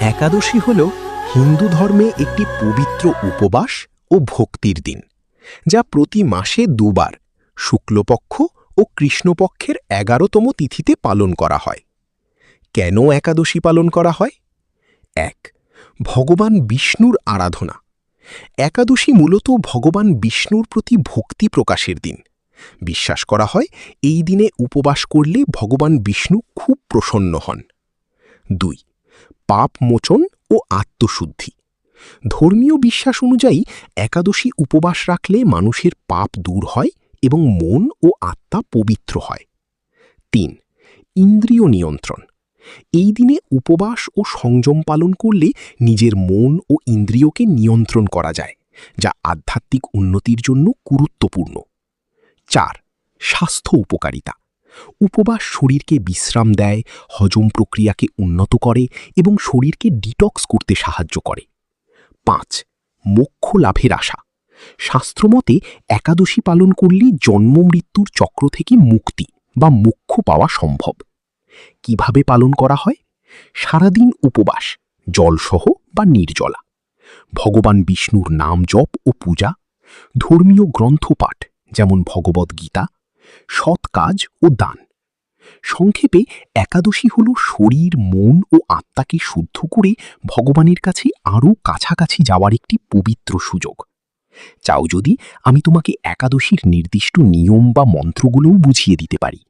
একাদশী হল হিন্দু ধর্মে একটি পবিত্র উপবাস ও ভক্তির দিন, যা প্রতি মাসে দুবার শুক্লপক্ষ ও কৃষ্ণপক্ষের ১১তম তিথিতে পালন করা হয়। কেন একাদশী পালন করা হয়? ১. ভগবান বিষ্ণুর আরাধনা। একাদশী মূলত ভগবান বিষ্ণুর প্রতি ভক্তি প্রকাশের দিন। বিশ্বাস করা হয় এই দিনে উপবাস করলে ভগবান বিষ্ণু খুব প্রসন্ন হন। ২. পাপ মোচন ও আত্মশুদ্ধি। ধর্মীয় বিশ্বাস অনুযায়ী একাদশী উপবাস রাখলে মানুষের পাপ দূর হয় এবং মন ও আত্মা পবিত্র হয়। ৩. ইন্দ্রিয় নিয়ন্ত্রণ। এই দিনে উপবাস ও সংযম পালন করলে নিজের মন ও ইন্দ্রিয়কে নিয়ন্ত্রণ করা যায়, যা আধ্যাত্মিক উন্নতির জন্য গুরুত্বপূর্ণ। ৪. স্বাস্থ্য উপকারিতা। উপবাস শরীরকে বিশ্রাম দেয়, হজম প্রক্রিয়াকে উন্নত করে এবং শরীরকে ডিটক্স করতে সাহায্য করে। ৫. মোক্ষ লাভের আশা। শাস্ত্রমতে একাদশী পালন করলে জন্ম মৃত্যুর চক্র থেকে মুক্তি বা মোক্ষ পাওয়া সম্ভব। কিভাবে পালন করা হয়? সারাদিন উপবাস, জলসহ বা নির্জলা, ভগবান বিষ্ণুর নাম জপ ও পূজা, ধর্মীয় গ্রন্থ পাঠ যেমন ভগবদ্গীতা, সৎ কাজ ও দান। সংক্ষেপে একাদশী হল শরীর, মন ও আত্মাকে শুদ্ধ করে ভগবানের কাছে আরও কাছাকাছি যাওয়ার একটি পবিত্র সুযোগ। চাও যদি আমি তোমাকে একাদশীর নির্দিষ্ট নিয়ম বা মন্ত্রগুলোও বুঝিয়ে দিতে পারি।